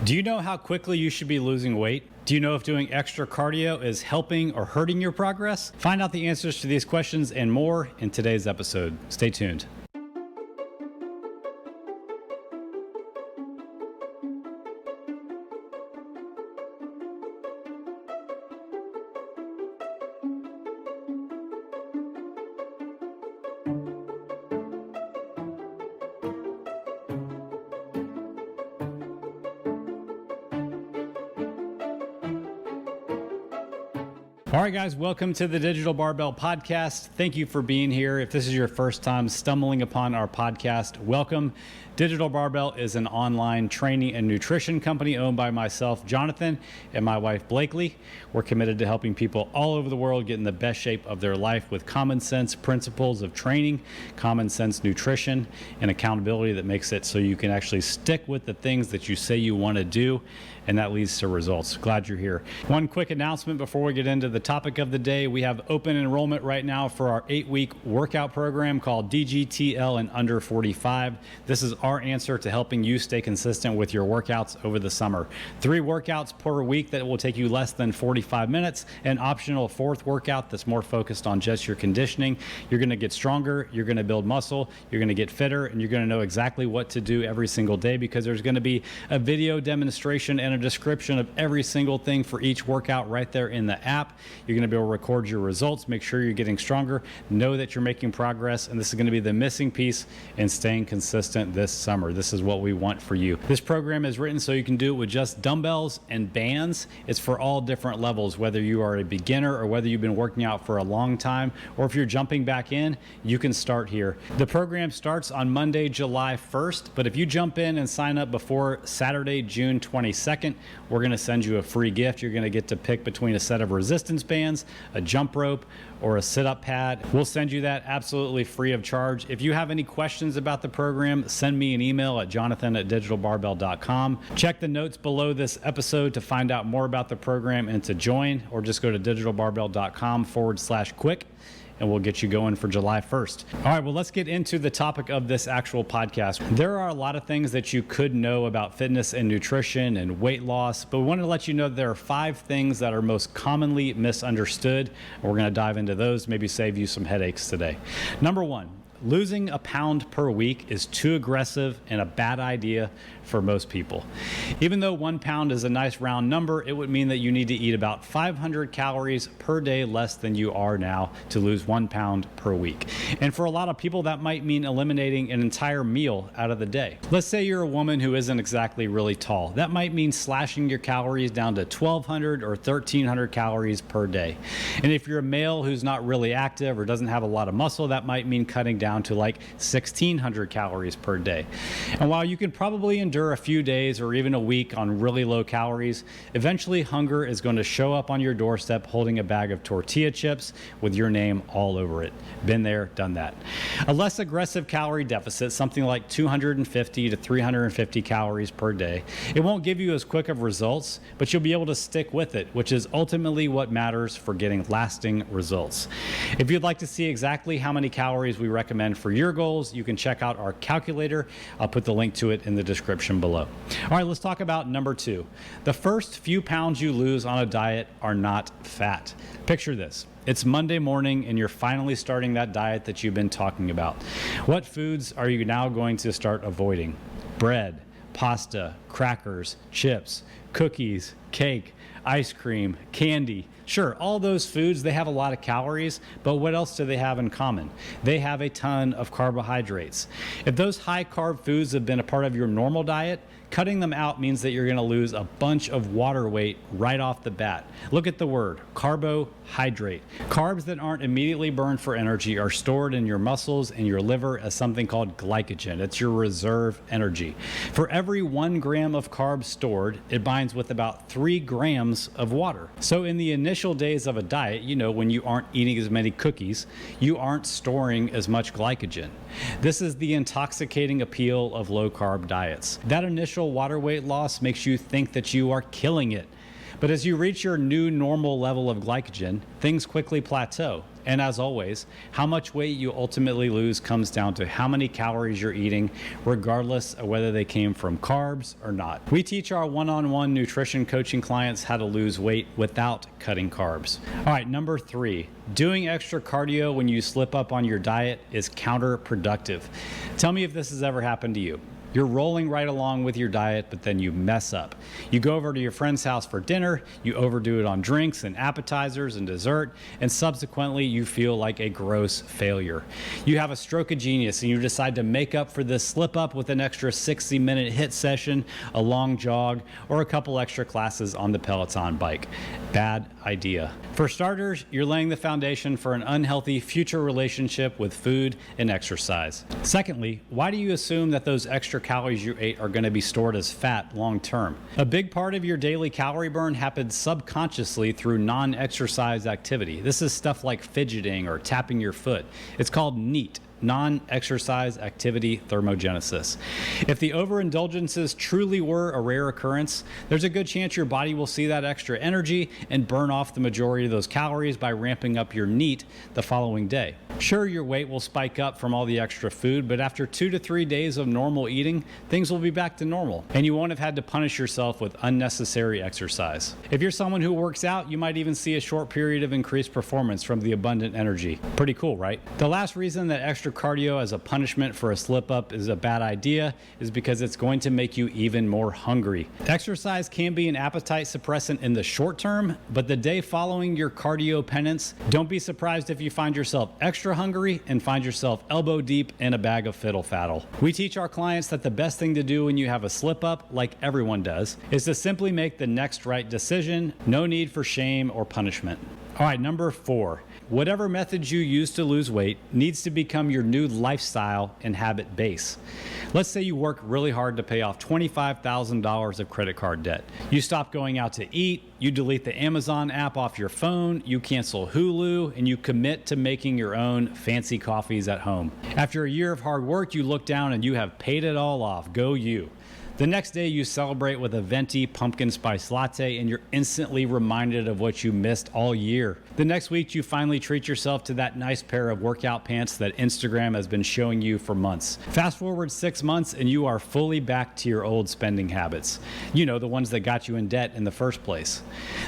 Do you know how quickly you should be losing weight? Do you know if doing extra cardio is helping or hurting your progress? Find out the answers to these questions and more in today's episode. Stay tuned. All right, guys, welcome to the Digital Barbell Podcast. Thank you for being here. If this is your first time stumbling upon our podcast, welcome. Digital Barbell is an online training and nutrition company owned by myself, Jonathan, and my wife, Blakely. We're committed to helping people all over the world get in the best shape of their life with common sense principles of training, common sense nutrition, and accountability that makes it so you can actually stick with the things that you say you want to do, and that leads to results. Glad you're here. One quick announcement before we get into the topic of the day. We have open enrollment right now for our 8-week workout program called DGTL and Under 45. This is our answer to helping you stay consistent with your workouts over the summer. 3 workouts per week that will take you less than 45 minutes, an optional 4th workout that's more focused on just your conditioning. You're going to get stronger, you're going to build muscle, you're going to get fitter, and you're going to know exactly what to do every single day because there's going to be a video demonstration and a description of every single thing for each workout right there in the app. You're going to be able to record your results, make sure you're getting stronger, know that you're making progress, and this is going to be the missing piece in staying consistent this summer. This is what we want for you. This program is written so you can do it with just dumbbells and bands. It's for all different levels, whether you are a beginner or whether you've been working out for a long time, or if you're jumping back in, you can start here. The program starts on Monday, July 1st, but if you jump in and sign up before Saturday, June 22nd, we're going to send you a free gift. You're going to get to pick between a set of resistance bands, a jump rope, or a sit-up pad. We'll send you that absolutely free of charge. If you have any questions about the program, send me an email at jonathan@digitalbarbell.com. Check the notes below this episode to find out more about the program and to join, or just go to digitalbarbell.com/quick. And we'll get you going for July 1st. All right, well, let's get into the topic of this actual podcast. There are a lot of things that you could know about fitness and nutrition and weight loss, but we wanted to let you know that there are 5 things that are most commonly misunderstood. And we're gonna dive into those, maybe save you some headaches today. Number 1, losing a pound per week is too aggressive and a bad idea for most people. Even though 1 pound is a nice round number, it would mean that you need to eat about 500 calories per day less than you are now to lose 1 pound per week. And for a lot of people, that might mean eliminating an entire meal out of the day. Let's say you're a woman who isn't exactly really tall. That might mean slashing your calories down to 1,200 or 1,300 calories per day. And if you're a male who's not really active or doesn't have a lot of muscle, that might mean cutting down to like 1,600 calories per day. And while you can probably endure a few days or even a week on really low calories, eventually hunger is going to show up on your doorstep holding a bag of tortilla chips with your name all over it. Been there, done that. A less aggressive calorie deficit, something like 250 to 350 calories per day, it won't give you as quick of results, but you'll be able to stick with it, which is ultimately what matters for getting lasting results. If you'd like to see exactly how many calories we recommend for your goals, you can check out our calculator. I'll put the link to it in the description below. All right, let's talk about number 2. The first few pounds you lose on a diet are not fat. Picture this. It's Monday morning and you're finally starting that diet that you've been talking about. What foods are you now going to start avoiding? Bread, pasta, crackers, chips, cookies, cake, ice cream, candy. Sure, all those foods, they have a lot of calories, but what else do they have in common? They have a ton of carbohydrates. If those high carb foods have been a part of your normal diet, cutting them out means that you're going to lose a bunch of water weight right off the bat. Look at the word, carbohydrate. Carbs that aren't immediately burned for energy are stored in your muscles and your liver as something called glycogen. It's your reserve energy. For every 1 gram of carbs stored, it binds with about 3 grams of water. So in the initial days of a diet, you know, when you aren't eating as many cookies, you aren't storing as much glycogen. This is the intoxicating appeal of low carb diets. That initial water weight loss makes you think that you are killing it. But as you reach your new normal level of glycogen, things quickly plateau. And as always, how much weight you ultimately lose comes down to how many calories you're eating, regardless of whether they came from carbs or not. We teach our one-on-one nutrition coaching clients how to lose weight without cutting carbs. All right, number 3, doing extra cardio when you slip up on your diet is counterproductive. Tell me if this has ever happened to you. You're rolling right along with your diet, but then you mess up. You go over to your friend's house for dinner, you overdo it on drinks and appetizers and dessert, and subsequently you feel like a gross failure. You have a stroke of genius and you decide to make up for this slip up with an extra 60-minute HIIT session, a long jog, or a couple extra classes on the Peloton bike. Bad idea. For starters, you're laying the foundation for an unhealthy future relationship with food and exercise. Secondly, why do you assume that those extra calories you ate are going to be stored as fat long term? A big part of your daily calorie burn happens subconsciously through non-exercise activity. This is stuff like fidgeting or tapping your foot. It's called NEAT. Non-exercise activity thermogenesis. If the overindulgences truly were a rare occurrence, there's a good chance your body will see that extra energy and burn off the majority of those calories by ramping up your NEAT the following day. Sure, your weight will spike up from all the extra food, but after 2 to 3 days of normal eating, things will be back to normal, and you won't have had to punish yourself with unnecessary exercise. If you're someone who works out, you might even see a short period of increased performance from the abundant energy. Pretty cool, right? The last reason that extra cardio as a punishment for a slip up is a bad idea is because it's going to make you even more hungry. Exercise can be an appetite suppressant in the short term, but the day following your cardio penance, don't be surprised if you find yourself extra hungry and find yourself elbow deep in a bag of fiddle faddle. We teach our clients that the best thing to do when you have a slip up, like everyone does, is to simply make the next right decision. No need for shame or punishment. All right, number 4. Whatever methods you use to lose weight needs to become your new lifestyle and habit base. Let's say you work really hard to pay off $25,000 of credit card debt. You stop going out to eat, you delete the Amazon app off your phone, you cancel Hulu, and you commit to making your own fancy coffees at home. After a year of hard work, you look down and you have paid it all off. Go you. The next day, you celebrate with a venti pumpkin spice latte, and you're instantly reminded of what you missed all year. The next week, you finally treat yourself to that nice pair of workout pants that Instagram has been showing you for months. Fast forward 6 months, and you are fully back to your old spending habits. You know, the ones that got you in debt in the first place.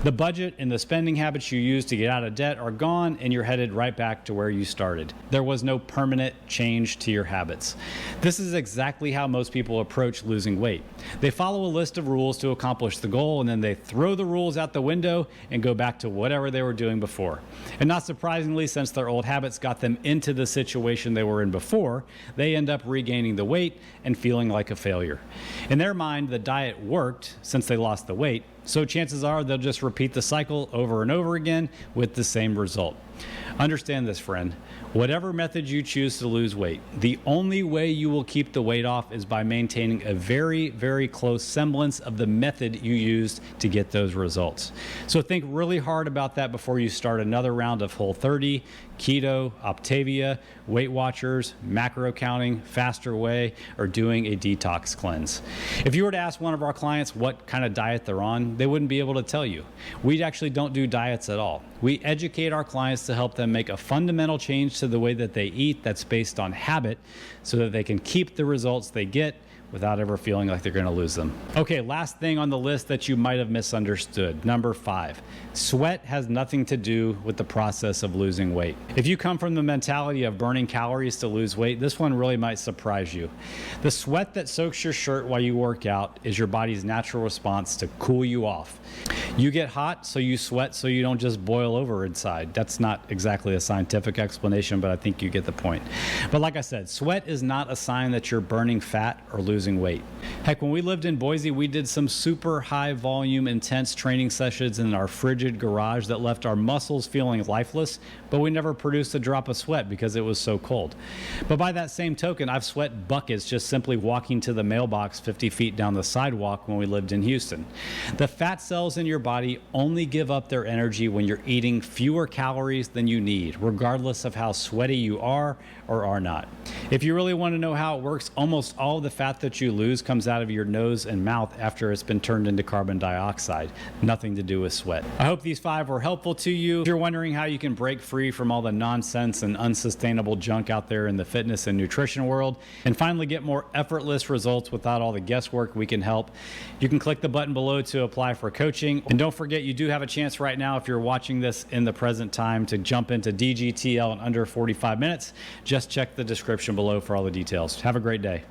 The budget and the spending habits you used to get out of debt are gone, and you're headed right back to where you started. There was no permanent change to your habits. This is exactly how most people approach losing weight. They follow a list of rules to accomplish the goal, and then they throw the rules out the window and go back to whatever they were doing before. And not surprisingly, since their old habits got them into the situation they were in before, they end up regaining the weight and feeling like a failure. In their mind, the diet worked since they lost the weight, so chances are they'll just repeat the cycle over and over again with the same result. Understand this, friend. Whatever method you choose to lose weight, the only way you will keep the weight off is by maintaining a very, very close semblance of the method you used to get those results. So think really hard about that before you start another round of Whole30, Keto, Optavia, Weight Watchers, macro counting, Faster Way, or doing a detox cleanse. If you were to ask one of our clients what kind of diet they're on, they wouldn't be able to tell you. We actually don't do diets at all. We educate our clients to help them make a fundamental change to the way that they eat that's based on habit so that they can keep the results they get without ever feeling like they're going to lose them. Okay, last thing on the list that you might have misunderstood. Number 5, sweat has nothing to do with the process of losing weight. If you come from the mentality of burning calories to lose weight, this one really might surprise you. The sweat that soaks your shirt while you work out is your body's natural response to cool you off. You get hot, so you sweat so you don't just boil over inside. That's not exactly a scientific explanation, but I think you get the point. But like I said, sweat is not a sign that you're burning fat or losing weight. Heck, when we lived in Boise, we did some super high volume, intense training sessions in our frigid garage that left our muscles feeling lifeless, but we never produced a drop of sweat because it was so cold. But by that same token, I've sweat buckets just simply walking to the mailbox 50 feet down the sidewalk when we lived in Houston. The fat cells in your body only give up their energy when you're eating fewer calories than you need, regardless of how sweaty you are or are not. If you really want to know how it works, almost all of the fat that that you lose comes out of your nose and mouth after it's been turned into carbon dioxide. Nothing to do with sweat. I hope these 5 were helpful to you. If you're wondering how you can break free from all the nonsense and unsustainable junk out there in the fitness and nutrition world and finally get more effortless results without all the guesswork, we can help. You can click the button below to apply for coaching. And don't forget, you do have a chance right now, if you're watching this in the present time, to jump into DGTL in under 45 minutes. Just check the description below for all the details. Have a great day.